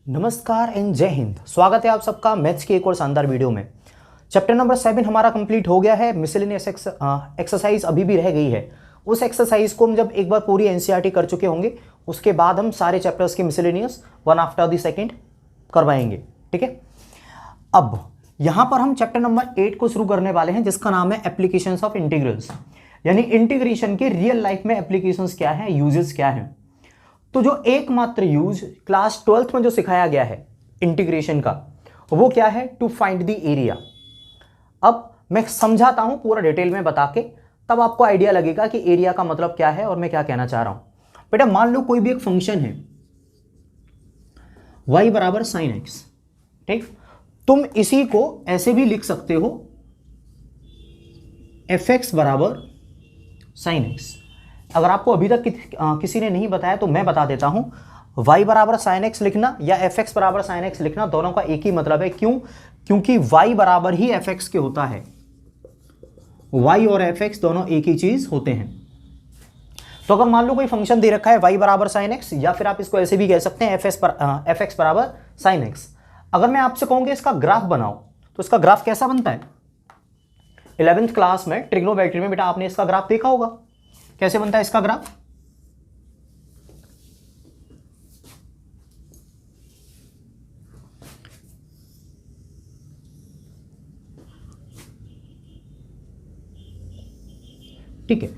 नमस्कार एंड जय हिंद। स्वागत है आप सबका मैथ्स की एक और शानदार वीडियो में। चैप्टर नंबर 7 हमारा कंप्लीट हो गया है। मिसलेनियस एक्सरसाइज अभी भी रह गई है। उस एक्सरसाइज को हम जब एक बार पूरी एनसीईआरटी कर चुके होंगे उसके बाद हम सारे चैप्टर्स के miscellaneous one after the second करवाएंगे। ठीक है, अब यहां पर हम चैप्टर नंबर 8 को शुरू करने वाले हैं जिसका नाम है एप्लीकेशंस ऑफ इंटीग्रल्स, यानी इंटीग्रेशन के रियल लाइफ में एप्लीकेशंस क्या है, यूजेस क्या है। तो जो एकमात्र यूज क्लास 12th में जो सिखाया गया है इंटीग्रेशन का, वो क्या है, टू फाइंड द एरिया। अब मैं समझाता हूं पूरा डिटेल में बता के, तब आपको आइडिया लगेगा कि एरिया का मतलब क्या है और मैं क्या कहना चाह रहा हूं। बेटा मान लो कोई भी एक फंक्शन है y बराबर साइन एक्स, ठीक, तुम इसी को ऐसे भी लिख सकते हो एफ एक्स बराबर साइन एक्स। अगर आपको अभी तक किसी ने नहीं बताया तो मैं बता देता हूं, y बराबर साइन एक्स लिखना या एफ एक्स बराबर साइन एक्स लिखना दोनों का एक ही मतलब है। क्यों? क्योंकि y बराबर ही एफ एक्स के होता है। y और एफ एक्स दोनों एक ही चीज होते हैं। तो अगर मान लो कोई फंक्शन दे रखा है y बराबर साइन एक्स, या फिर आप इसको ऐसे भी कह सकते हैं एफ एक्स बराबर साइन एक्स। अगर मैं आपसे कहूंगा इसका ग्राफ बनाओ तो इसका ग्राफ कैसा बनता है? 11th क्लास में ट्रिग्नोमेट्री में बेटा आपने इसका ग्राफ देखा होगा। कैसे बनता है इसका ग्राफ? ठीक है,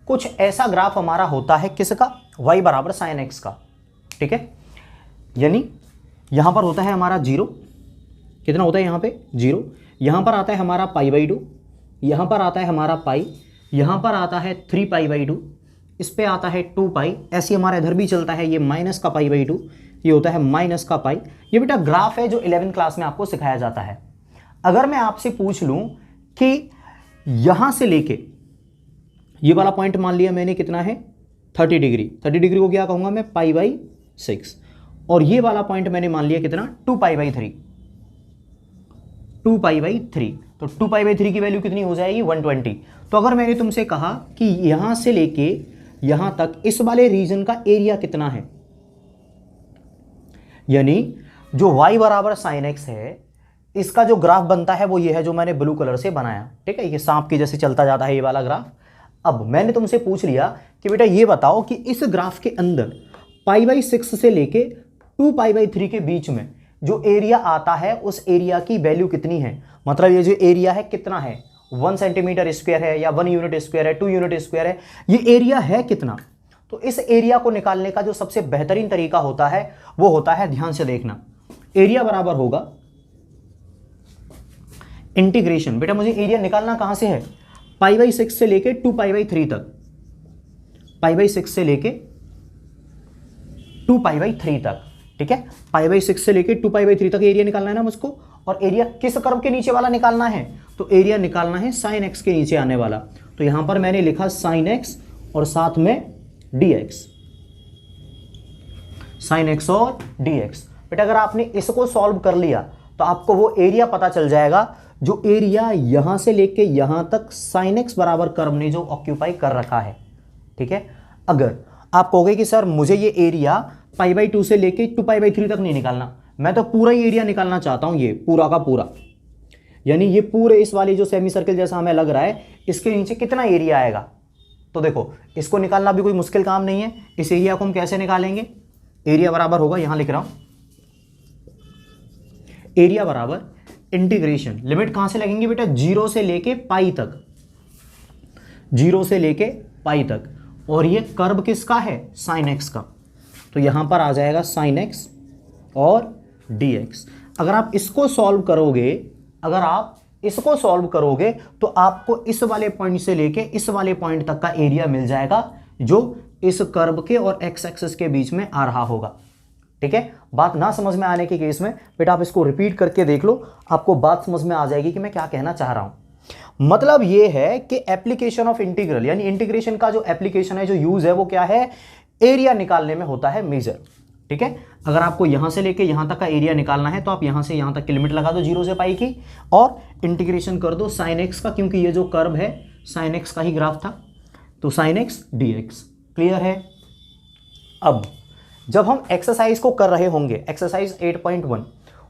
कुछ ऐसा ग्राफ हमारा होता है किसका? y बराबर साइन एक्स का। ठीक है, यानी यहां पर होता है हमारा 0, कितना होता है यहां पे? 0। यहां पर आता है हमारा π/2, यहां पर आता है हमारा पाई, यहां पर आता है 3π/2, इस पे आता है 2π, ऐसे हमारा इधर भी चलता है ये माइनस का π/2, ये होता है माइनस का पाई। ये बेटा ग्राफ है जो 11th क्लास में आपको सिखाया जाता है। अगर मैं आपसे पूछ लूं कि यहां से लेके ये वाला पॉइंट मान लिया मैंने कितना है 30 डिग्री, 30 डिग्री को क्या कहूंगा मैं? π/6। और ये वाला पॉइंट मैंने मान लिया कितना? 2π/3, 2π/3। तो 2π/3 की वैल्यू कितनी हो जाएगी? 120। तो अगर मैंने तुमसे कहा कि यहां से लेके यहां तक इस वाले रीजन का एरिया कितना है, यानी जो y बराबर साइन एक्स है इसका जो ग्राफ बनता है वो ये है जो मैंने ब्लू कलर से बनाया। ठीक है, ये सांप की जैसे चलता जाता है ये वाला ग्राफ। अब मैंने तुमसे पूछ लिया कि बेटा ये बताओ कि इस ग्राफ के अंदर π/6 से लेके 2π/3 के बीच में जो एरिया आता है उस एरिया की वैल्यू कितनी है। मतलब ये जो एरिया है कितना है, 1 सेंटीमीटर स्क्वायर है या 1 यूनिट स्क्वायर है, 2 यूनिट स्क्वायर है, ये एरिया है कितना। तो इस एरिया को निकालने का जो सबसे बेहतरीन तरीका होता है वो होता है, ध्यान से देखना, एरिया बराबर होगा इंटीग्रेशन। बेटा मुझे एरिया निकालना कहां से है? π/6 से लेके 2π/3 तक, π/6 से लेके 2π/3 तक। ठीक है, π/6 से लेके 2π/3 तक एरिया निकालना है ना मुझको। और एरिया किस कर्व के नीचे वाला निकालना है? तो एरिया निकालना है साइन एक्स के नीचे आने वाला। तो यहां पर मैंने लिखा साइन एक्स और साथ में dx, साइन एक्स और dx। बेटा अगर आपने इसको सॉल्व कर लिया तो आपको वो एरिया पता चल जाएगा जो एरिया यहां से लेके यहां तक साइन एक्स बराबर कर्व ने जो ऑक्यूपाई कर रखा है। ठीक है, अगर आप कहोगे कि सर मुझे ये एरिया π/2 से लेके 2π/3 तक नहीं निकालना, मैं तो पूरा ही एरिया निकालना चाहता हूं, ये पूरा का पूरा, यानी ये पूरे इस वाली जो सेमी सर्कल जैसा हमें लग रहा है इसके नीचे कितना एरिया आएगा। तो देखो इसको निकालना भी कोई मुश्किल काम नहीं है। इस एरिया को हम कैसे निकालेंगे? एरिया बराबर होगा, यहां लिख रहा हूं, एरिया बराबर इंटीग्रेशन, लिमिट कहां से लगेंगे बेटा? 0 से लेके पाई तक, 0 से लेके पाई तक। और ये कर्व किसका है? साइन एक्स का। तो यहां पर आ जाएगा साइन एक्स और dx। अगर आप इसको सॉल्व करोगे, अगर आप इसको सॉल्व करोगे तो आपको इस वाले पॉइंट से लेके इस वाले पॉइंट तक का एरिया मिल जाएगा जो इस कर्व के और एक्स एक्सिस के बीच में आ रहा होगा। ठीक है, बात ना समझ में आने के केस में बेटा आप इसको रिपीट करके देख लो, आपको बात समझ में आ जाएगी कि मैं क्या कहना चाह रहा हूं। मतलब ये है कि एप्लीकेशन ऑफ इंटीग्रल, यानी इंटीग्रेशन का जो एप्लीकेशन है, जो यूज है, वो क्या है? एरिया निकालने में होता है मेजर। ठीक है, अगर आपको यहां से लेके यहां तक का एरिया निकालना है तो आप यहां से यहां तक की लिमिट लगा दो 0 से पाई की और इंटीग्रेशन कर दो साइन एक्स का, क्योंकि ये जो कर्व है साइन एक्स का ही ग्राफ था, तो साइन एक्स dx। क्लियर है? अब जब हम एक्सरसाइज को कर रहे होंगे, एक्सरसाइज 8.1,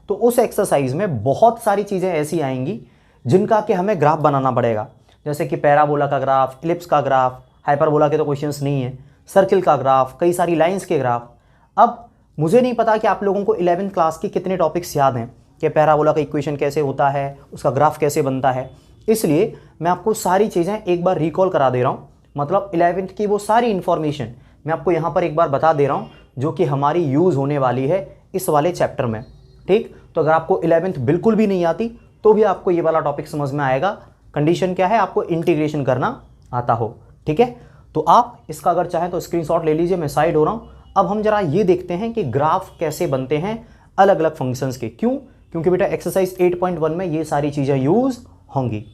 तो उस एक्सरसाइज में बहुत सारी चीज़ें ऐसी आएंगी जिनका कि हमें ग्राफ बनाना पड़ेगा, जैसे कि पैराबोला का ग्राफ, इलिप्स का ग्राफ, हाइपरबोला के तो क्वेश्चंस नहीं है, सर्किल का ग्राफ, कई सारी लाइंस के ग्राफ। अब मुझे नहीं पता कि आप लोगों को 11th क्लास की कितने टॉपिक्स याद हैं कि पैराबोला का इक्वेशन कैसे होता है, उसका ग्राफ कैसे बनता है, इसलिए मैं आपको सारी चीज़ें एक बार रिकॉल करा दे रहा हूँ। मतलब 11th की वो सारी इन्फॉर्मेशन मैं आपको यहाँ पर एक बार बता दे रहा हूँ जो कि हमारी यूज़ होने वाली है इस वाले चैप्टर में। ठीक, तो अगर आपको 11th बिल्कुल भी नहीं आती तो भी आपको ये वाला टॉपिक समझ में आएगा। कंडीशन क्या है, आपको इंटीग्रेशन करना आता हो। ठीक है, तो आप इसका अगर चाहें तो स्क्रीनशॉट ले लीजिए, मैं साइड हो रहा हूँ। अब हम जरा ये देखते हैं कि ग्राफ कैसे बनते हैं अलग अलग फंक्शंस के। क्यों? क्योंकि बेटा एक्सरसाइज 8.1 में ये सारी चीज़ें यूज़ होंगी।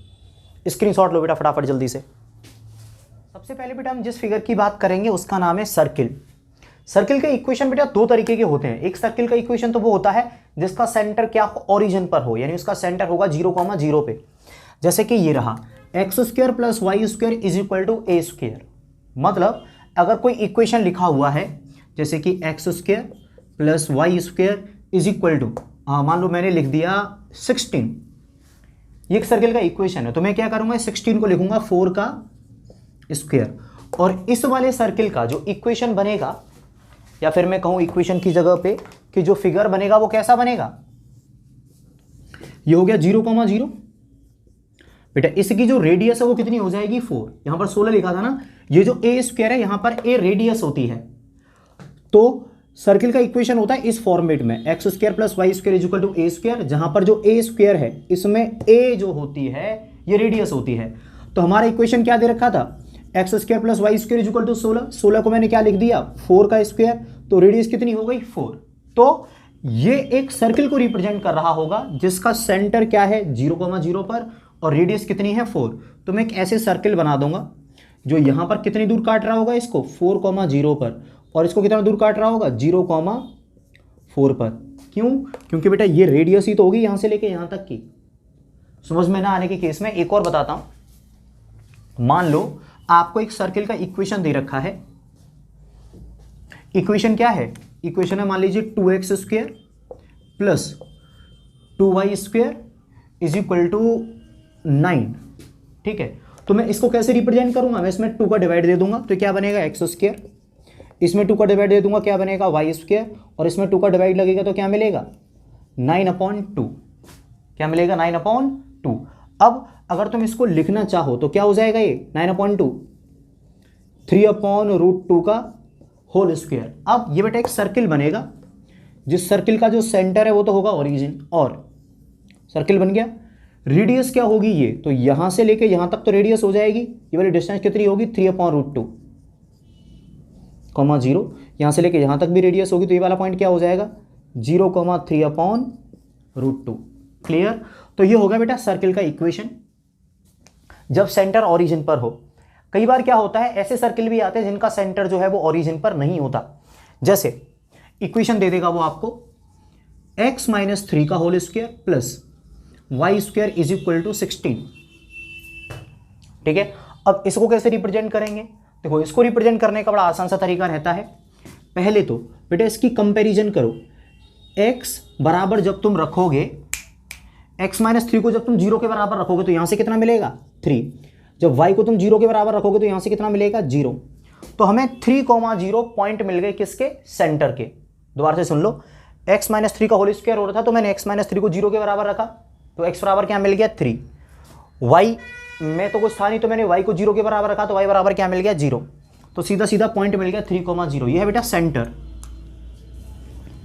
स्क्रीनशॉट लो बेटा फटाफट जल्दी से। सबसे पहले बेटा हम जिस फिगर की बात करेंगे उसका नाम है सर्किल। सर्किल के इक्वेशन बेटा दो तरीके के होते हैं। एक सर्किल का इक्वेशन तो वो होता है जिसका सेंटर क्या हो, ओरिजिन पर हो, यानी उसका सेंटर होगा 0,0 पे। जैसे कि ये रहा x² + y² = a²। मतलब अगर कोई इक्वेशन लिखा हुआ है जैसे कि x² + y² = मान लो मैंने लिख दिया 16, ये एक सर्किल का इक्वेशन है, तो मैं क्या करूंगा 16 को लिखूंगा 4 का स्क्वायर। और इस वाले सर्किल का जो इक्वेशन बनेगा, या फिर मैं कहूं इक्वेशन की जगह पे कि जो फिगर बनेगा वो कैसा बनेगा, ये हो गया 0,0। बेटा इसकी जो रेडियस है वो कितनी हो जाएगी 4। यहां पर 16 लिखा था ना, ये जो a² है यहां पर a रेडियस होती है। तो सर्किल का इक्वेशन होता है इस फॉर्मेट में x² + y² = a², जहां पर जो a² है इसमें a जो होती है ये रेडियस होती है। तो हमारा इक्वेशन क्या दे रखा था, x² + y² = 16। 16 को मैंने क्या लिख दिया 4 का स्क्वायर, तो रेडियस कितनी हो गई 4। तो ये एक सर्किल को रिप्रेजेंट कर रहा होगा जिसका सेंटर क्या है 0,0 पर और रेडियस कितनी है 4। तो मैं एक ऐसे सर्किल बना दूंगा जो यहां पर कितनी दूर काट रहा होगा इसको 4,0 पर, और इसको कितना दूर काट रहा होगा 0,4 पर। क्यों? क्योंकि बेटा ये रेडियस ही तो होगी यहां से लेके यहां तक की। समझ में ना आने के केस में एक और बताता हूं। मान लो आपको एक सर्किल का इक्वेशन दे रखा है। इक्वेशन क्या है, इक्वेशन है मान लीजिए 2x² + 2y² = 9। ठीक है, तो मैं इसको कैसे रिप्रेजेंट करूंगा, मैं इसमें 2 का डिवाइड दे दूंगा तो क्या बनेगा x², इसमें 2 का डिवाइड दे दूंगा क्या बनेगा y², और इसमें 2 का डिवाइड लगेगा तो क्या मिलेगा 9/2। क्या मिलेगा 9/2। अब अगर तुम इसको लिखना चाहो तो क्या हो जाएगा ये 9/2, 3/√2 का होल स्क्वायर। अब ये बेटा एक सर्किल बनेगा जिस सर्किल का जो सेंटर है वो तो होगा ओरिजिन, और सर्किल बन गया। रेडियस क्या होगी ये, तो यहां से लेके यहां तक तो रेडियस हो जाएगी, ये वाली डिस्टेंस कितनी होगी 3/√2, 0, यहां से लेके यहां तक भी रेडियस होगी, तो ये वाला पॉइंट क्या हो जाएगा 0,3/√2। क्लियर? तो ये होगा बेटा सर्किल का इक्वेशन जब सेंटर ओरिजिन पर हो। कई बार क्या होता है ऐसे सर्किल भी आते हैं जिनका सेंटर जो है वो ओरिजिन पर नहीं होता। जैसे इक्वेशन दे देगा वो आपको x - 3 का होल स्क्वायर + y² = 16। ठीक है, अब इसको कैसे रिप्रेजेंट करेंगे, देखो इसको रिप्रेजेंट करने का बड़ा आसान सा तरीका रहता है। पहले तो बेटा इसकी कंपैरिजन करो। x बराबर जब तुम रखोगे, x - 3 को जब तुम 0 के बराबर रखोगे तो यहां से कितना मिलेगा 3। जब y को तुम 0 के बराबर रखोगे तो यहां से कितना मिलेगा 0। तो हमें 3,0 पॉइंट मिल गए किसके, सेंटर के। दोबारा से सुन लो, x - 3 का होल स्क्वायर हो रहा था तो मैंने x - 3 को 0 के बराबर रखा तो x बराबर क्या मिल गया 3। y में तो कुछ था नहीं तो मैंने y को 0 के बराबर रखा तो y बराबर क्या मिल गया 0। तो सीधा सीधा पॉइंट मिल गया 3,0। ये है बेटा सेंटर।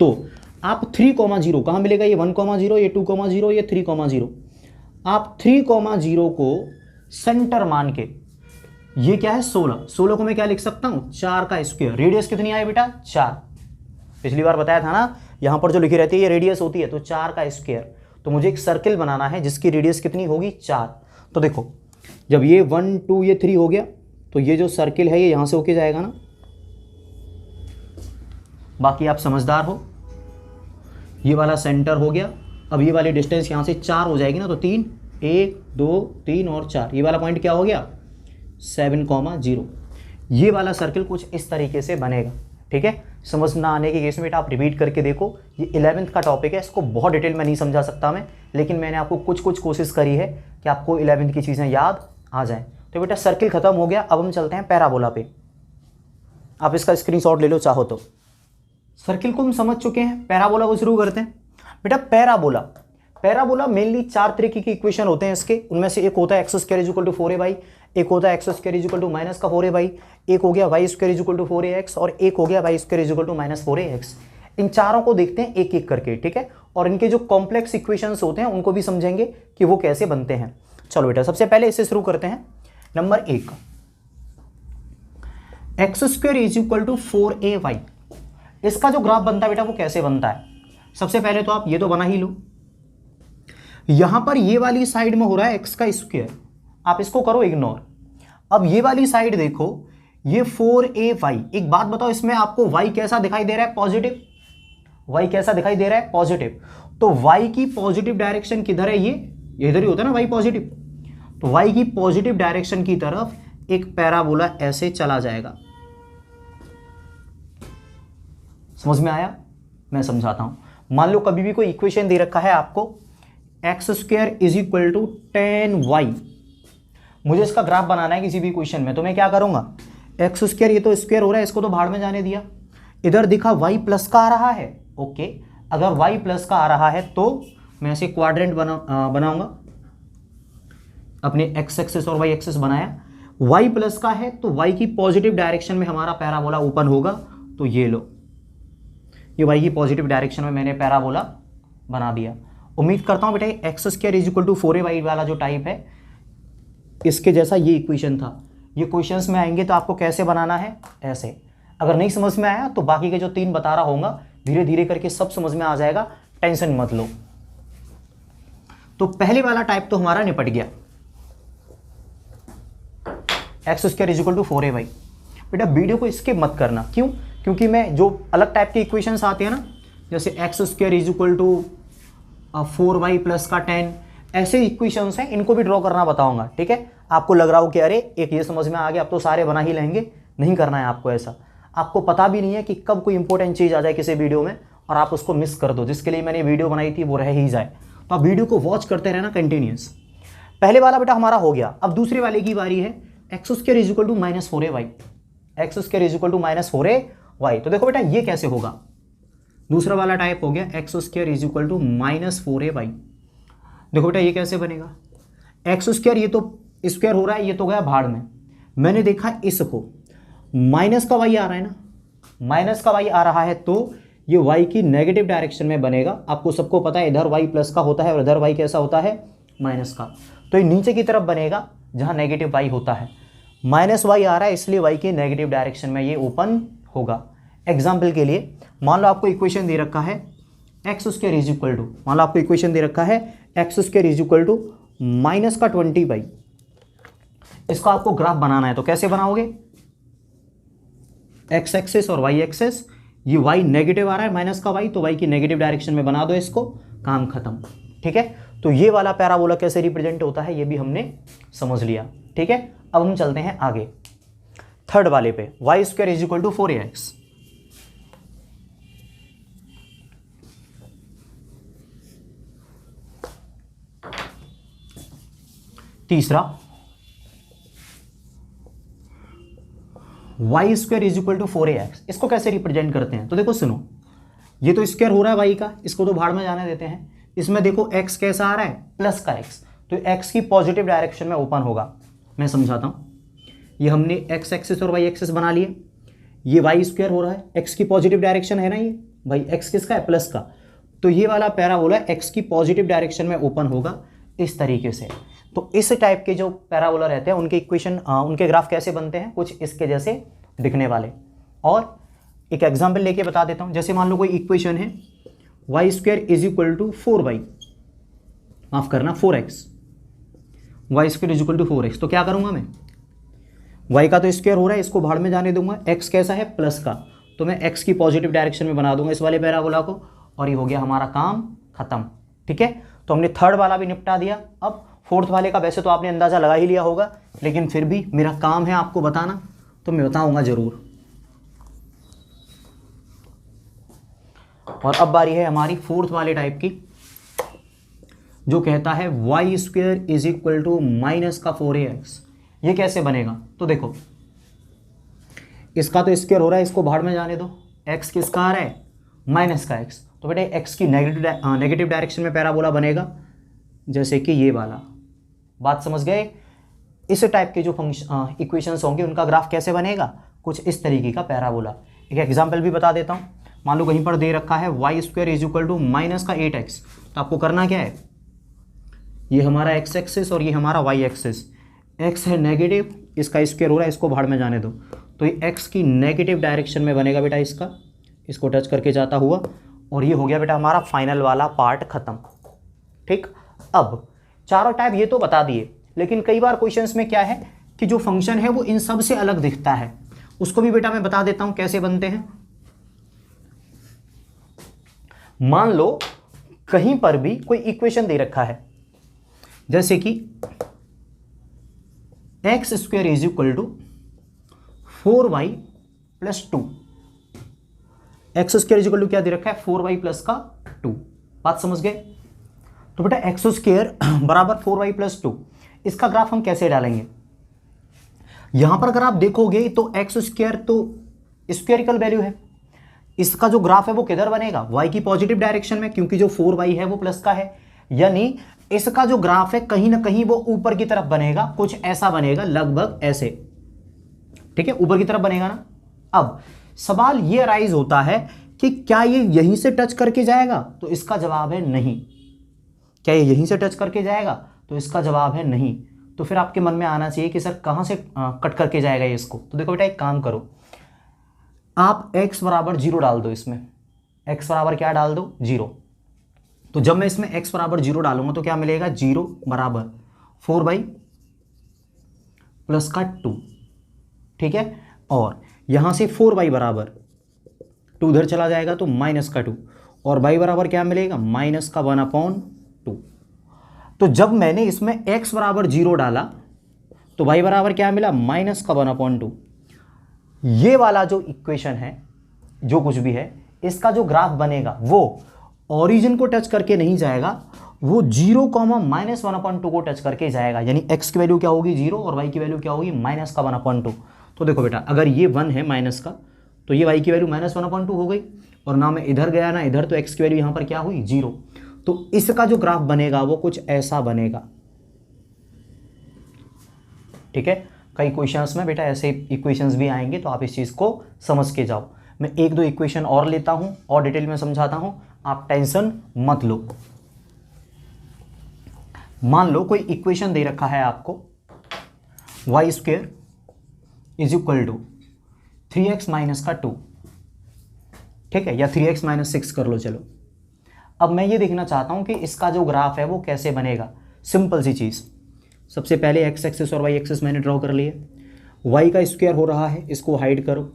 तो आप 3,0 कहां मिलेगा, ये 1,0, ये 2,0, ये 3,0। आप 3,0 को सेंटर मान के, ये क्या है 16 को मैं क्या लिख सकता हूं 4 का स्क्वायर। रेडियस कितनी आई बेटा 4। पिछली बार बताया था ना, यहां पर जो लिखी रहती है ये रेडियस होती है, तो 4 का स्क्वायर। तो मुझे एक सर्किल बनाना है जिसकी रेडियस कितनी होगी 4। तो देखो जब ये 1 2 ये 3 हो गया तो ये जो सर्किल है ये यहां से होके जाएगा ना। बाकी आप समझदार हो, ये वाला सेंटर हो गया। अब ये वाली डिस्टेंस यहां से 4 हो जाएगी ना, तो 3 1 2 3 और 4, ये वाला पॉइंट क्या हो गया 7,0। ये वाला सर्किल कुछ इस तरीके से बनेगा। ठीक है, समझ ना आने के केस में बेटा आप रिपीट करके देखो। ये 11th का टॉपिक है, इसको बहुत डिटेल में नहीं समझा सकता मैं, लेकिन मैंने आपको कुछ कुछ कोशिश करी है कि आपको 11th की चीज़ें याद आ जाएं। तो बेटा सर्किल खत्म हो गया, अब हम चलते हैं पैराबोला पे। आप इसका स्क्रीनशॉट ले लो चाहो तो। सर्किल को हम समझ चुके हैं, पैराबोला को शुरू करते हैं। बेटा पैराबोला मेनली 4 तरीके की इक्वेशन होते हैं इसके। उनमें से एक होता है x square is equal to 4a/, एक होता है x square is equal to minus का 4a/, एक हो गया y square is equal to 4ax और एक हो गया y square is equal to minus 4ax। इन चारों को देखते हैं एक एक करके, ठीक है, और इनके जो कॉम्प्लेक्स इक्वेशंस होते हैं उनको भी समझेंगे कि वो कैसे बनते हैं। चलो बेटा सबसे पहले इससे शुरू करते हैं। Number 1, x square is equal to 4ay। इसका जो ग्राफ बनता है बेटा वो कैसे बनता है? सबसे पहले तो आप ये तो बना ही लो। यहां पर ये वाली साइड में हो रहा है एक्स का स्क्वायर, आप इसको करो इग्नोर। अब ये वाली साइड देखो, ये 4ay। एक बात बताओ, इसमें आपको y कैसा दिखाई दे रहा है? पॉजिटिव। y कैसा दिखाई दे रहा है? पॉजिटिव। तो y की पॉजिटिव डायरेक्शन किधर है? ये इधर ही होता है ना y पॉजिटिव। तो y की पॉजिटिव डायरेक्शन की तरफ एक पैराबोला ऐसे चला जाएगा। समझ में आया? मैं समझाता हूं। मान लो कभी भी कोई इक्वेशन दे रखा है आपको, x square is equal to 10y। मुझे इसका ग्राफ बनाना है किसी भी इक्वेशन में, तो मैं क्या करूंगा? एक्स स्क्वायर, ये तो स्क्वायर हो रहा है, इसको तो भाड़ में जाने दिया। इधर दिखा y प्लस का आ रहा है, ओके। अगर y प्लस का आ रहा है तो मैं ऐसे क्वाड्रेंट बनाऊंगा। अपने x एक्सिस और y एक्सिस बनाया, y प्लस का है तो y की पॉजिटिव डायरेक्शन में हमारा पैराबोला ओपन होगा। तो ये लो, ये y की पॉजिटिव डायरेक्शन में मैंने पैराबोला बना दिया। उम्मीद करता हूं बेटा x square is equal to 4ay वाला जो टाइप है, इसके जैसा ये इक्वेशन था। ये क्वेश्चंस में आएंगे तो आपको कैसे बनाना है, ऐसे। अगर नहीं समझ में आया तो बाकी के जो 3 बता रहा होगा धीरे धीरे करके सब समझ में आ जाएगा, टेंशन मत लो। तो पहले वाला टाइप तो हमारा निपट गया, x square is equal to 4ay। बेटा वीडियो को स्किप मत करना, क्यों? क्योंकि मैं जो अलग टाइप के इक्वेशंस आते हैं ना, जैसे x square is equal to 4y plus का 10, ऐसे इक्वेशंस हैं, इनको भी ड्रॉ करना बताऊंगा, ठीक है। आपको लग रहा हो कि अरे एक ये समझ में आ गया, अब तो सारे बना ही लेंगे, नहीं करना है आपको ऐसा। आपको पता भी नहीं है कि कब कोई इंपॉर्टेंट चीज़ आ जाए किसी वीडियो में और आप उसको मिस कर दो, जिसके लिए मैंने वीडियो बनाई थी वो रह ही जाए। तो आप वीडियो को वॉच करते रहना कंटिन्यूस। पहले वाला बेटा हमारा हो गया। अब दूसरे वाले की बारी है, x square is equal to minus 4ay। X square is equal to minus 4ay। तो देखो बेटा ये कैसे होगा, दूसरा वाला टाइप हो गया, x square is equal to minus 4ay। देखो बेटा ये कैसे बनेगा, एक्स स्क्वायर ये तो स्क्वायर हो रहा है, ये तो गया भाड़ में। मैंने देखा इसको माइनस का y आ रहा है ना, माइनस का y आ रहा है तो ये y की नेगेटिव डायरेक्शन में बनेगा। आपको सबको पता है इधर y प्लस का होता है और इधर y कैसा होता है, माइनस का। तो ये नीचे की तरफ बनेगा जहां नेगेटिव y होता है। माइनस y आ रहा है इसलिए y की नेगेटिव डायरेक्शन में ये ओपन होगा। एग्जाम्पल के लिए मान लो आपको इक्वेशन दे रखा है x square is equal to, मान लो आपको इक्वेशन दे रखा है x square is equal to minus का 20y। इसका आपको ग्राफ बनाना है, तो कैसे बनाओगे? एक्स एक्सिस और वाई एक्सिस, ये y नेगेटिव आ रहा है माइनस का y, तो y की नेगेटिव डायरेक्शन में बना दो इसको, काम खत्म, ठीक है। तो ये वाला पैराबोला कैसे रिप्रेजेंट होता है ये भी हमने समझ लिया, ठीक है। अब हम चलते हैं आगे थर्ड वाले पे, y square is equal to 4ax। तीसरा, y square is equal to 4ax। इसको कैसे रिप्रेजेंट करते हैं? तो देखो सुनो, ये तो स्क्वायर हो रहा है y का, इसको तो भाड़ में जाने देते हैं। इसमें देखो x कैसा आ रहा है, प्लस का x, तो x की पॉजिटिव डायरेक्शन में ओपन होगा। मैं समझाता हूं, ये हमने x एक्सिस और y एक्सिस बना लिए, ये वाई स्क्वायर हो रहा है, x की पॉजिटिव डायरेक्शन है ना, ये भाई x किसका है, प्लस का। तो ये वाला पैराबोला x की पॉजिटिव डायरेक्शन में ओपन होगा इस तरीके से। तो इस टाइप के जो पैराबोला रहते हैं उनके इक्वेशन, उनके ग्राफ कैसे बनते हैं, कुछ इसके जैसे दिखने वाले। और एक एग्जाम्पल लेके बता देता हूं, जैसे मान लो कोई इक्वेशन है y square is equal to 4y, माफ करना 4x, y square is equal to 4x। तो क्या करूंगा मैं, y का तो स्क्वायर हो रहा है, इसको भाड़ में जाने दूंगा, x कैसा है, प्लस का, तो मैं x की पॉजिटिव डायरेक्शन में बना दूंगा इस वाले पैराबोला को, और ये हो गया हमारा काम खत्म, ठीक है। तो हमने थर्ड वाला भी निपटा दिया। अब फोर्थ वाले का वैसे तो आपने अंदाजा लगा ही लिया होगा, लेकिन फिर भी मेरा काम है आपको बताना, तो मैं बताऊंगा जरूर। और अब बारी है हमारी फोर्थ वाले टाइप की, जो कहता है y square is equal to minus का 4ax। ये कैसे बनेगा? तो देखो, इसका तो स्क्वायर हो रहा है, इसको बाहर में जाने दो। x किसका आ रहा है? माइनस का x। तो बेटा x की नेगेटिव डायरेक्शन में पैराबोला बनेगा, जैसे कि ये वाला। बात समझ गए? इस टाइप के जो फंक्शन इक्वेशंस होंगे उनका ग्राफ कैसे बनेगा? कुछ इस तरीके का पैराबोला। एक एग्जाम्पल भी बता देता हूँ। मान लो कहीं पर दे रखा है y square is equal to minus का 8x। तो आपको करना क्या है? ये हमारा x एक्सिस और ये हमारा y एक्सिस। x है नेगेटिव, इसका स्क्वायर हो रहा है, इसको बाहर में जाने दो। तो ये x की नेगेटिव डायरेक्शन में बनेगा बेटा, इसको टच करके जाता हुआ। और ये हो गया बेटा हमारा फाइनल वाला पार्ट खत्म। ठीक, अब चारों टाइप ये तो बता दिए, लेकिन कई बार क्वेश्चंस में क्या है कि जो फंक्शन है वो इन सब से अलग दिखता है। उसको भी बेटा मैं बता देता हूं कैसे बनते हैं। मान लो कहीं पर भी कोई इक्वेशन दे रखा है, जैसे कि x square is equal to 4y plus 2। X square is equal to क्या दे रखा है? 4y प्लस का 2। बात समझ गए? तो बेटा एक्स स्क्वायर बराबर 4y प्लस 2, इसका ग्राफ हम कैसे डालेंगे? यहां पर अगर आप देखोगे तो एक्स स्क्वायर तो स्क्वायरिकल वैल्यू है, इसका जो ग्राफ है वो किधर बनेगा? y की पॉजिटिव डायरेक्शन में, क्योंकि जो 4y है वो प्लस का है। यानी इसका जो ग्राफ है कहीं ना कहीं वो ऊपर की तरफ बनेगा, कुछ ऐसा बनेगा, लगभग ऐसे। ठीक है, ऊपर की तरफ बनेगा ना। अब सवाल ये अराइज होता है कि क्या ये यहीं से टच करके जाएगा? तो इसका जवाब है नहीं। क्या ये यहीं से टच करके जाएगा? तो इसका जवाब है नहीं। तो फिर आपके मन में आना चाहिए कि सर कहां से कट करके जाएगा ये इसको। तो देखो बेटा एक काम करो, आप x बराबर 0 डाल दो इसमें। x बराबर क्या डाल दो? 0। तो जब मैं इसमें x बराबर 0 डालूंगा तो क्या मिलेगा? 0 बराबर 4y प्लस का 2। ठीक है, और यहां से 4y बराबर 2 उधर चला जाएगा तो माइनस का 2, और y बराबर क्या मिलेगा? माइनस का 1/2। तो जब मैंने इसमें x बराबर 0 डाला तो y बराबर क्या मिला? माइनस का 1/2। ये वाला जो इक्वेशन है, जो कुछ भी है, इसका जो ग्राफ बनेगा वो ओरिजिन को टच करके नहीं जाएगा, वो 0, माइनस 1/2 को टच करके जाएगा। यानी x की वैल्यू क्या होगी? 0, और y की वैल्यू क्या होगी? माइनस का 1/2। तो देखो बेटा, अगर ये 1 है माइनस का, तो ये y की वैल्यू माइनस 1/2 हो गई, और ना मैं इधर गया ना इधर, तो x की वैल्यू यहां पर क्या हुई? 0। तो इसका जो ग्राफ बनेगा वो कुछ ऐसा बनेगा। ठीक है, कई क्वेश्चंस में बेटा ऐसे इक्वेशंस भी आएंगे, तो आप इस चीज को समझ के जाओ। मैं एक दो इक्वेशन और लेता हूं और डिटेल में समझाता हूं, आप टेंशन मत लो। मान लो कोई इक्वेशन दे रखा है आपको, y square is equal to 3x minus का 2। ठीक है, या 3x माइनस 6 कर लो। चलो, अब मैं ये देखना चाहता हूं कि इसका जो ग्राफ है वो कैसे बनेगा। सिंपल सी चीज, सबसे पहले x एक्सिस और y एक्सिस मैंने ड्रॉ कर लिए। y का स्क्वायर हो रहा है, इसको हाइड करो।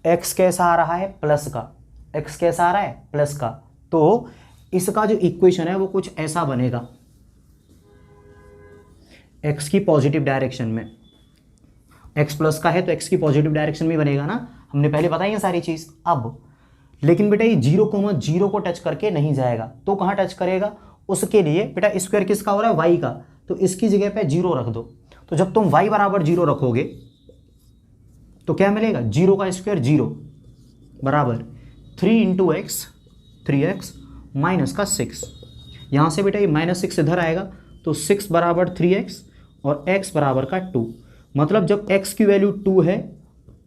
x कैसा आ रहा है? प्लस का। x कैसा आ रहा है? प्लस का। तो इसका जो इक्वेशन है वो कुछ ऐसा बनेगा, x की पॉजिटिव डायरेक्शन में। x प्लस का है तो x की पॉजिटिव डायरेक्शन में बनेगा ना, हमने पहले बताई है सारी चीज। अब लेकिन बेटा ये 0, को टच करके नहीं जाएगा, तो कहां टच करेगा? उसके लिए बेटा स्क्वायर किसका हो रहा है? y का, तो इसकी जगह पे 0 रख दो। तो जब तुम y बराबर 0 रखोगे तो क्या मिलेगा? 0 का स्क्वायर 0 बराबर 3 × x, 3x माइनस का 6। यहां से बेटा ये -6 इधर आएगा, तो 6 बराबर 3x और x बराबर का 2। मतलब जब x की वैल्यू 2 है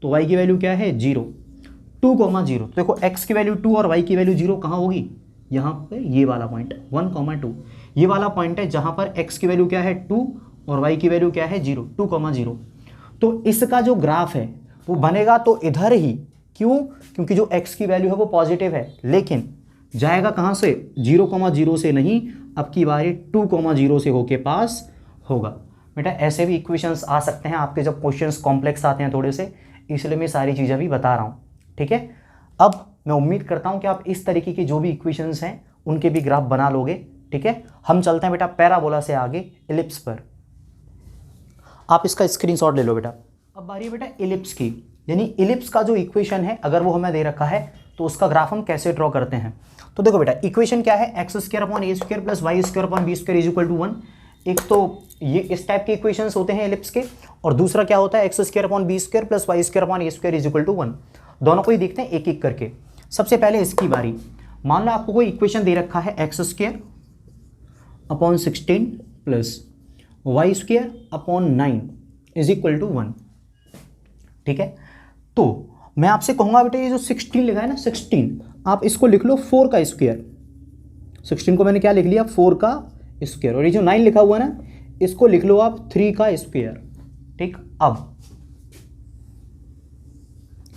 तो y की वैल्यू क्या है? 0। 2,0। देखो x की वैल्यू 2 और y की वैल्यू 0 कहाँ होगी? यहाँ पे ये वाला पॉइंट 1,2, ये वाला पॉइंट है जहां पर x की वैल्यू क्या है? 2 और y की वैल्यू क्या है? 0, 2,0। तो इसका जो ग्राफ है वो बनेगा तो इधर ही। क्यों? क्योंकि जो x की वैल्यू है वो पॉजिटिव है, लेकिन जाएगा कहां से? 0,0 से नहीं, अब की बारी 2,0 से होके पास होगा। बेटा ऐसे भी इक्वेशंस आ सकते हैं आपके जब क्वेश्चंस कॉम्प्लेक्स आते हैं थोड़े से, इसलिए मैं सारी चीज़ें भी बता रहा हूँ। ठीक है, अब मैं उम्मीद करता हूँ कि आप इस तरीके की जो भी इक्वेशंस हैं उनके भी ग्राफ बना लोगे। ठीक है, हम चलते हैं बेटा पैराबोला से आगे इलिप्स पर। आप इसका स्क्रीनशॉट ले लो बेटा। अब बारी है बेटा इलिप्स की, यानी इलिप्स का जो इक्वेशन है अगर वो हमें दे रखा है तो उसका ग्राफ हम कैसे ड्रॉ करते हैं। तो देखो बेटा, इक्वेशन क्या है, x square upon a square plus y square upon b square is equal to 1। एक तो ये इस टाइप के इक्वेशंस होते हैं एलिप्स के, और दूसरा क्या होता है, x square upon b square plus y square upon a square is equal to 1। दोनों को ही देखते हैं एक एक करके। सबसे पहले इसकी बारी, मान लो आपको कोई इक्वेशन दे रखा है, x square upon 16 plus y square upon 9 is equal to 1। ठीक है, तो मैं आपसे कहूंगा बेटा, ये जो 16 लिखा है ना, 16 आप इसको लिख लो 4 का स्क्वायर। 16 को मैंने क्या लिख लिया, 4 का स्क्वायर। और ये जो 9 लिखा हुआ है ना, इसको लिख लो आप 3 का स्क्वायर। ठीक, अब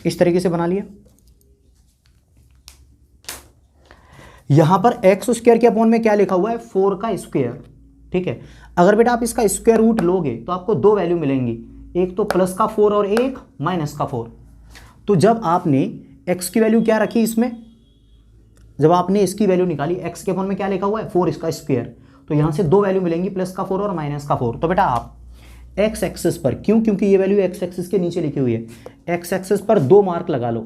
इस तरीके से बना लिया। यहां पर एक्स स्क्वायर के अपॉन में क्या लिखा हुआ है, 4 का स्क्वायर। ठीक है, अगर बेटा आप इसका स्क्वायर रूट लोगे तो आपको दो वैल्यू मिलेंगी, एक तो प्लस का 4 और एक माइनस का 4। तो जब आपने x की वैल्यू क्या रखी इसमें, जब आपने इसकी वैल्यू निकाली, x के अपॉन में क्या लिखा हुआ है, 4 इसका स्क्वायर, तो यहां से दो वैल्यू मिलेंगी, प्लस का 4 और माइनस का 4। तो बेटा आप x एक्सिस पर, क्यों, क्योंकि ये वैल्यू x एक्सिस के नीचे लिखी हुई है, x एक्सिस पर दो मार्क लगा लो,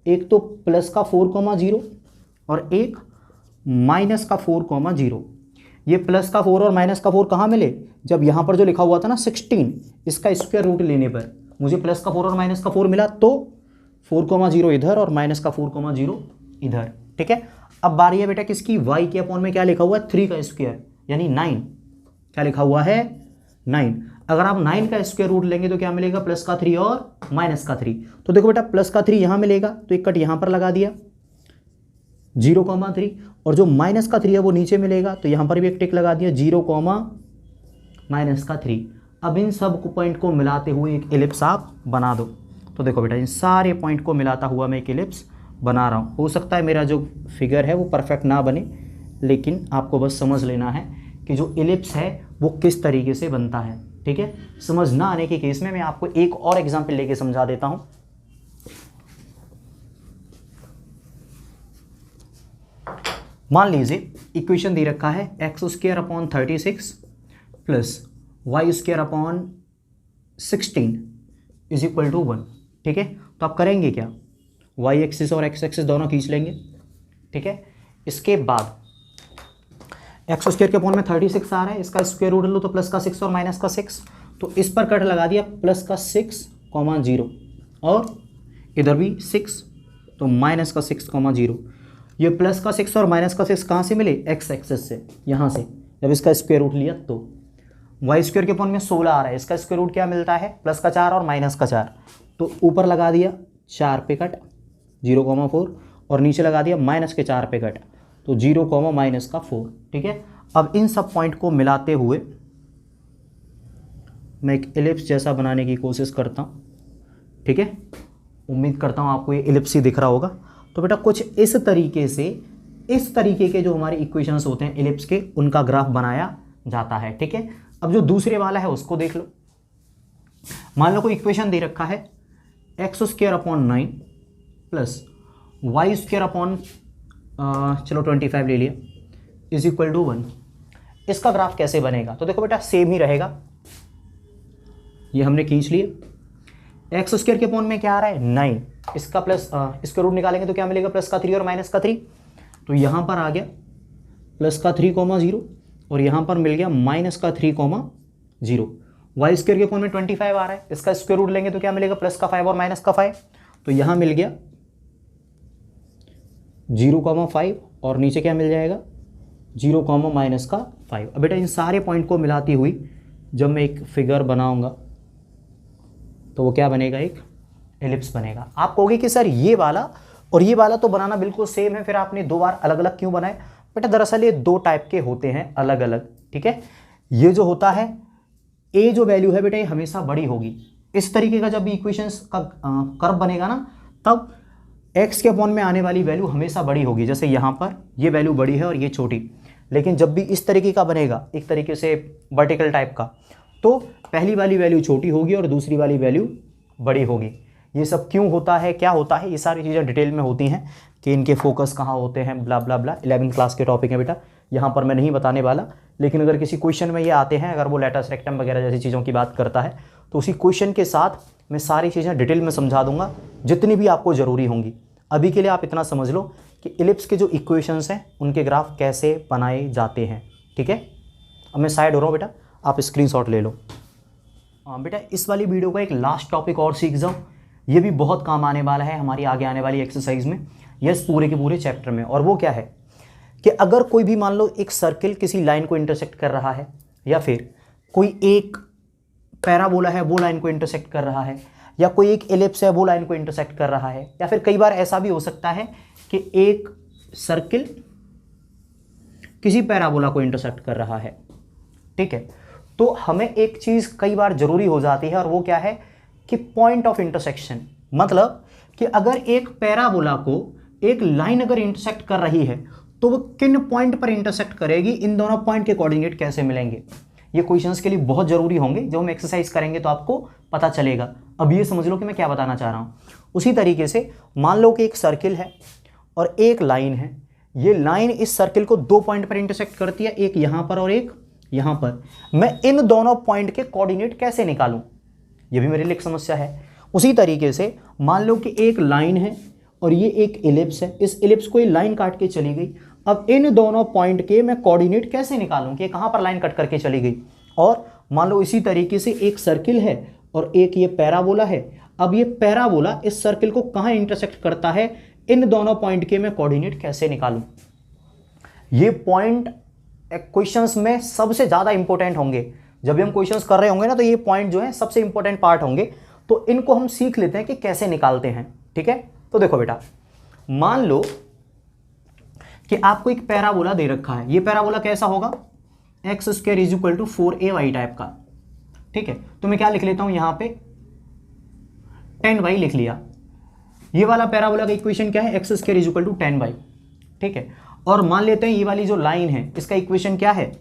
एक तो प्लस का 4,0 और एक माइनस का 4,0। ये प्लस का 4 और माइनस का 4 कहाँ मिले, जब यहाँ पर जो लिखा हुआ था ना 16, इसका स्क्वायर रूट लेने पर मुझे प्लस का 4 और माइनस का 4 मिला, तो 4,0 इधर और माइनस का 4,0 इधर। ठीक है, अब बारी है बेटा किसकी, y के अपॉन में क्या लिखा हुआ है, 3 का स्क्वायर यानी 9। क्या लिखा हुआ है, 9। अगर आप 9 का स्क्वायर रूट लेंगे तो क्या मिलेगा, प्लस का 3 और माइनस का 3। तो देखो बेटा, प्लस का 3 यहां मिलेगा, तो एक कट यहां पर लगा दिया 0,3, और जो माइनस का 3 है वो नीचे मिलेगा, तो यहां पर भी एक टिक लगा दिया 0, माइनस का 3। अब इन सब पॉइंट को मिलाते हुए एक एलिप्स आप बना दो। तो देखो बेटा, इन सारे पॉइंट को मिलाता हुआ मैं एक एलिप्स बना रहा हूँ। हो सकता है मेरा जो फिगर है वो परफेक्ट ना बने, लेकिन आपको बस समझ लेना है कि जो एलिप्स है वो किस तरीके से बनता है। ठीक है, समझ ना आने के केस में मैं आपको एक और एग्जाम्पल लेके समझा देता हूँ। मान लीजिए इक्वेशन दे रखा है x square upon 36 plus y square upon 16 is equal to 1। ठीक है, तो आप करेंगे क्या, वाई एक्सिस और एक्स एक्सिस दोनों खींच लेंगे। ठीक है, इसके बाद एक्स स्क्वायर के अपॉन में 36 आ रहा है, इसका स्क्वायर रूट लो तो प्लस का 6 और माइनस का 6, तो इस पर कट लगा दिया प्लस का 6,0 और इधर भी 6, तो माइनस का 6,0। ये प्लस का 6 और माइनस का 6 कहाँ से मिले, एक्स एक्सिस से, यहाँ से जब इसका स्क्वायर रूट लिया। तो वाई स्क्वायर के अपॉन में 16 आ रहा है, इसका स्क्वायर रूट क्या मिलता है, प्लस का 4 और माइनस का 4, तो ऊपर लगा दिया 4 पे कट 0,4 और नीचे लगा दिया माइनस के 4 पे कट, तो 0, माइनस का 4। ठीक है, अब इन सब पॉइंट को मिलाते हुए मैं एक एलिप्स जैसा बनाने की कोशिश करता हूँ। ठीक है, उम्मीद करता हूँ आपको ये एलिप्स ही दिख रहा होगा। तो बेटा कुछ इस तरीके से, इस तरीके के जो हमारे इक्वेशंस होते हैं एलिप्स के, उनका ग्राफ बनाया जाता है। ठीक है, अब जो दूसरे वाला है उसको देख लो। मान लो कोई इक्वेशन दे रखा है x square upon 9 plus y square upon चलो 25 ले लिया इज इक्वल टू 1। इसका ग्राफ कैसे बनेगा, तो देखो बेटा सेम ही रहेगा, ये हमने खींच लिया। एक्स स्क्वायर के अपॉन में क्या आ रहा है, 9, इसका प्लस इसका रूट निकालेंगे तो क्या मिलेगा, प्लस का 3 और माइनस का 3, तो यहाँ पर आ गया प्लस का 3,0 और यहाँ पर मिल गया माइनस का 3,0। वाई स्क्वायर के अपॉन में 25 आ रहा है, इसका स्क्वायर रूट लेंगे तो क्या मिलेगा, प्लस का 5 और माइनस का 5, तो यहाँ मिल गया 0,5 और नीचे क्या मिल जाएगा 0, माइनस का 5। अब बेटा इन सारे पॉइंट को मिलाती हुई जब मैं एक फिगर बनाऊंगा तो वो क्या बनेगा, एक एलिप्स बनेगा। आप कहोगे कि सर ये वाला और ये वाला तो बनाना बिल्कुल सेम है, फिर आपने दो बार अलग अलग क्यों बनाए। बेटा दरअसल ये दो टाइप के होते हैं अलग अलग। ठीक है, ये जो होता है ए जो वैल्यू है बेटा ये हमेशा बड़ी होगी। इस तरीके का जब भी इक्वेशंस का कर्व बनेगा ना, तब एक्स के अपॉन में आने वाली वैल्यू हमेशा बड़ी होगी। जैसे यहाँ पर ये वैल्यू बड़ी है और ये छोटी, लेकिन जब भी इस तरीके का बनेगा एक तरीके से वर्टिकल टाइप का, तो पहली वाली वैल्यू छोटी होगी और दूसरी वाली वैल्यू बड़ी होगी। ये सब क्यों होता है, क्या होता है, ये सारी चीज़ें डिटेल में होती हैं कि इनके फोकस कहाँ होते हैं, ब्ला ब्ला ब्ला। 11वीं क्लास के टॉपिक है बेटा, यहाँ पर मैं नहीं बताने वाला, लेकिन अगर किसी क्वेश्चन में ये आते हैं, अगर वो लेटस रेक्टम वगैरह जैसी चीज़ों की बात करता है, तो उसी क्वेश्चन के साथ मैं सारी चीज़ें डिटेल में समझा दूंगा जितनी भी आपको ज़रूरी होंगी। अभी के लिए आप इतना समझ लो कि इलिप्स के जो इक्वेशंस हैं उनके ग्राफ कैसे बनाए जाते हैं, ठीक है। अब मैं साइड हो रहा हूँ बेटा, आप स्क्रीनशॉट ले लो। बेटा इस वाली वीडियो का एक लास्ट टॉपिक और सीख जाओ, ये भी बहुत काम आने वाला है हमारी आगे आने वाली एक्सरसाइज में, यस पूरे के पूरे चैप्टर में। और वो क्या है कि अगर कोई भी मान लो एक सर्किल किसी लाइन को इंटरसेक्ट कर रहा है, या फिर कोई एक पैराबोला है वो लाइन को इंटरसेक्ट कर रहा है, या कोई एक एलिप्स है वो लाइन को इंटरसेक्ट कर रहा है, या फिर कई बार ऐसा भी हो सकता है कि एक सर्किल किसी पैराबोला को इंटरसेक्ट कर रहा है, ठीक है। तो हमें एक चीज़ कई बार ज़रूरी हो जाती है, और वो क्या है कि पॉइंट ऑफ इंटरसेक्शन। मतलब कि अगर एक पैराबोला को एक लाइन अगर इंटरसेक्ट कर रही है तो वो किन पॉइंट पर इंटरसेक्ट करेगी, इन दोनों पॉइंट के कोऑर्डिनेट कैसे मिलेंगे, ये क्वेश्चंस के लिए बहुत ज़रूरी होंगे। जो हम एक्सरसाइज करेंगे तो आपको पता चलेगा। अब ये समझ लो कि मैं क्या बताना चाह रहा हूँ। उसी तरीके से मान लो कि एक सर्किल है और एक लाइन है, ये लाइन इस सर्किल को 2 पॉइंट पर इंटरसेक्ट करती है, एक यहाँ पर और एक यहाँ पर। मैं इन दोनों पॉइंट के कोऑर्डिनेट कैसे निकालूं, ये भी मेरे लिए एक समस्या है। उसी तरीके से मान लो कि एक लाइन है और ये एक इलिप्स है, इस इलिप्स को ये लाइन काट के चली गई। अब इन दोनों पॉइंट के मैं कोऑर्डिनेट कैसे निकालूं कि कहाँ पर लाइन कट करके चली गई। और मान लो इसी तरीके से एक सर्किल है और एक ये पैराबोला है। अब ये पैराबोला इस सर्किल को कहाँ इंटरसेक्ट करता है, इन दोनों पॉइंट के मैं कोऑर्डिनेट कैसे निकालूं। ये पॉइंट क्वेश्चंस में सबसे ज़्यादा इंपॉर्टेंट होंगे। जब भी हम क्वेश्चंस कर रहे होंगे ना, तो ये पॉइंट जो है सबसे इंपॉर्टेंट पार्ट होंगे। तो इनको हम सीख लेते हैं कि कैसे निकालते हैं, ठीक है। तो देखो बेटा, मान लो कि आपको एक पैराबोला दे रखा है। ये पैराबोला कैसा होगा, x square is equal to 4ay type का, ठीक है। तो मैं क्या लिख लेता हूं यहां पे 10y लिख लिया। ये वाला पैराबोला का इक्वेशन क्या है, x square is equal to 10y, ठीक है। और मान लेते हैं ये वाली जो लाइन है इसका इक्वेशन क्या है,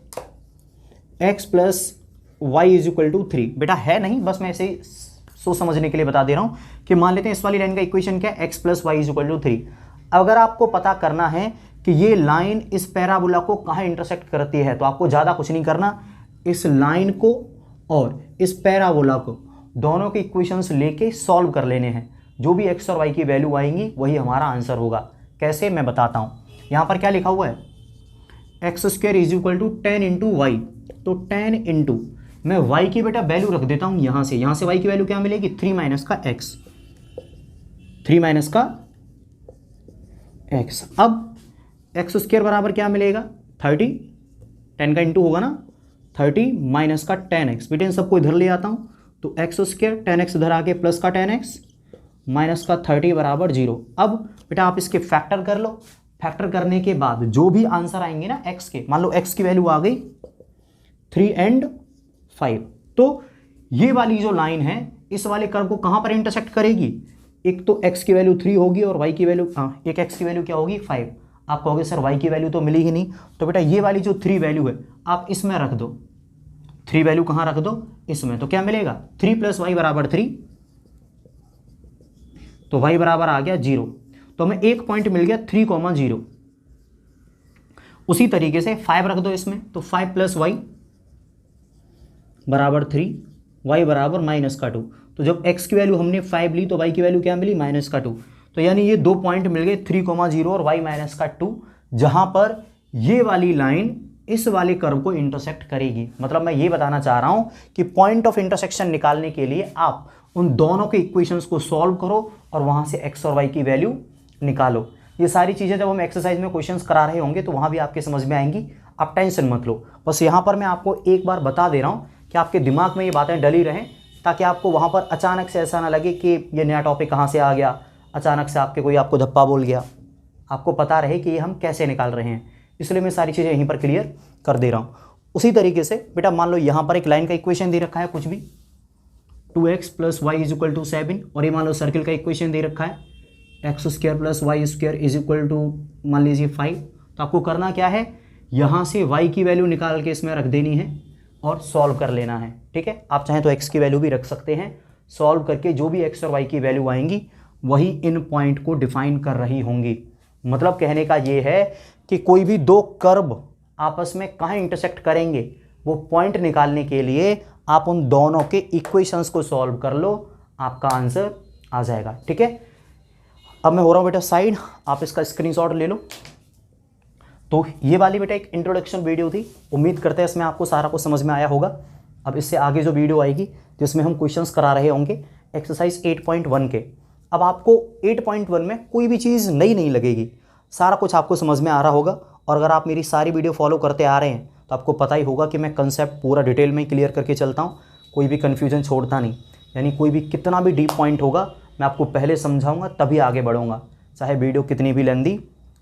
x plus y is equal to 3। बेटा है नहीं, बस मैं ऐसे ही सोच समझने के लिए बता दे रहा हूं कि मान लेते हैं इस वाली लाइन का इक्वेशन क्या है, x plus y is equal to 3। अगर आपको पता करना है कि ये लाइन इस पैराबोला को कहाँ इंटरसेक्ट करती है, तो आपको ज़्यादा कुछ नहीं करना, इस लाइन को और इस पैराबोला को दोनों के इक्वेशंस लेके सॉल्व कर लेने हैं। जो भी x और y की वैल्यू आएंगी वही हमारा आंसर होगा। कैसे, मैं बताता हूँ। यहाँ पर क्या लिखा हुआ है, x square is equal to 10 into y. तो 10 इंटू, मैं y की बेटा वैल्यू रख देता हूँ यहाँ से y की वैल्यू क्या मिलेगी, 3 माइनस का x, 3 माइनस का x। अब एक्स स्क्वायर बराबर क्या मिलेगा, 30, 10 का इंटू होगा ना, 30 माइनस का 10x। बेटे इन सबको इधर ले आता हूँ, तो एक्स स्क्वायर 10x इधर आके प्लस का 10x माइनस का 30 बराबर 0। अब बेटा आप इसके फैक्टर कर लो। फैक्टर करने के बाद जो भी आंसर आएंगे ना x के, मान लो x की वैल्यू आ गई 3 and 5, तो ये वाली जो लाइन है इस वाले कर्व को कहाँ पर इंटरसेक्ट करेगी, एक तो x की वैल्यू 3 होगी और y की वैल्यू एक x की वैल्यू क्या होगी 5। आप कहोगे सर y की वैल्यू तो मिली ही नहीं, तो बेटा ये वाली जो 3 वैल्यू है आप इसमें रख दो। 3 वैल्यू कहाँ रख दो, इसमें। तो क्या मिलेगा, 3 प्लस वाई बराबर 3, तो y बराबर आ गया 0। तो हमें एक पॉइंट मिल गया 3,0। उसी तरीके से 5 रख दो इसमें, तो 5 प्लस वाई बराबर 3, y बराबर माइनस का 2। तो जब x की वैल्यू हमने 5 ली तो y की वैल्यू क्या मिली, माइनस का 2। तो यानी ये 2 पॉइंट मिल गए 3,0 और y माइनस का 2, जहां पर ये वाली लाइन इस वाले कर्व को इंटरसेक्ट करेगी। मतलब मैं ये बताना चाह रहा हूं कि पॉइंट ऑफ इंटरसेक्शन निकालने के लिए आप उन दोनों के इक्वेशंस को सॉल्व करो और वहां से x और y की वैल्यू निकालो। ये सारी चीज़ें जब हम एक्सरसाइज में क्वेश्चंस करा रहे होंगे तो वहां भी आपके समझ में आएंगी, आप टेंशन मत लो। बस यहाँ पर मैं आपको एक बार बता दे रहा हूँ कि आपके दिमाग में ये बातें डली रहें, ताकि आपको वहाँ पर अचानक से ऐसा ना लगे कि ये नया टॉपिक कहाँ से आ गया, अचानक से आपको धप्पा बोल गया। आपको पता रहे कि ये हम कैसे निकाल रहे हैं, इसलिए मैं सारी चीज़ें यहीं पर क्लियर कर दे रहा हूँ। उसी तरीके से बेटा मान लो यहाँ पर एक लाइन का इक्वेशन दे रखा है कुछ भी, 2x plus y is equal to 7, और ये मान लो सर्किल का इक्वेशन दे रखा है x square plus y square is equal to मान लीजिए 5। तो आपको करना क्या है, यहाँ से y की वैल्यू निकाल के इसमें रख देनी है और सॉल्व कर लेना है, ठीक है। आप चाहें तो x की वैल्यू भी रख सकते हैं। सॉल्व करके जो भी x और y की वैल्यू आएंगी वही इन पॉइंट को डिफाइन कर रही होंगी। मतलब कहने का ये है कि कोई भी दो कर्व आपस में कहाँ इंटरसेक्ट करेंगे, वो पॉइंट निकालने के लिए आप उन दोनों के इक्वेशंस को सॉल्व कर लो, आपका आंसर आ जाएगा, ठीक है। अब मैं हो रहा हूँ बेटा साइड, आप इसका स्क्रीनशॉट ले लो। तो ये वाली बेटा एक इंट्रोडक्शन वीडियो थी, उम्मीद करते हैं इसमें आपको सारा कुछ समझ में आया होगा। अब इससे आगे जो वीडियो आएगी तो इसमें हम क्वेश्चंस करा रहे होंगे एक्सरसाइज 8.1 के। अब आपको 8.1 में कोई भी चीज़ नई नहीं लगेगी, सारा कुछ आपको समझ में आ रहा होगा। और अगर आप मेरी सारी वीडियो फॉलो करते आ रहे हैं तो आपको पता ही होगा कि मैं कंसेप्ट पूरा डिटेल में क्लियर करके चलता हूँ, कोई भी कन्फ्यूजन छोड़ता नहीं। यानी कोई भी कितना भी डीप पॉइंट होगा मैं आपको पहले समझाऊंगा तभी आगे बढ़ूंगा, चाहे वीडियो कितनी भी लेंदी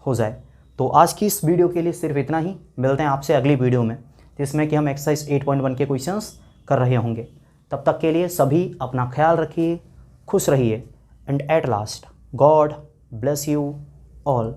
हो जाए। तो आज की इस वीडियो के लिए सिर्फ इतना ही, मिलते हैं आपसे अगली वीडियो में जिसमें कि हम एक्सरसाइज 8.1 के क्वेश्चंस कर रहे होंगे। तब तक के लिए सभी अपना ख्याल रखिए, खुश रहिए, and at last God bless you all.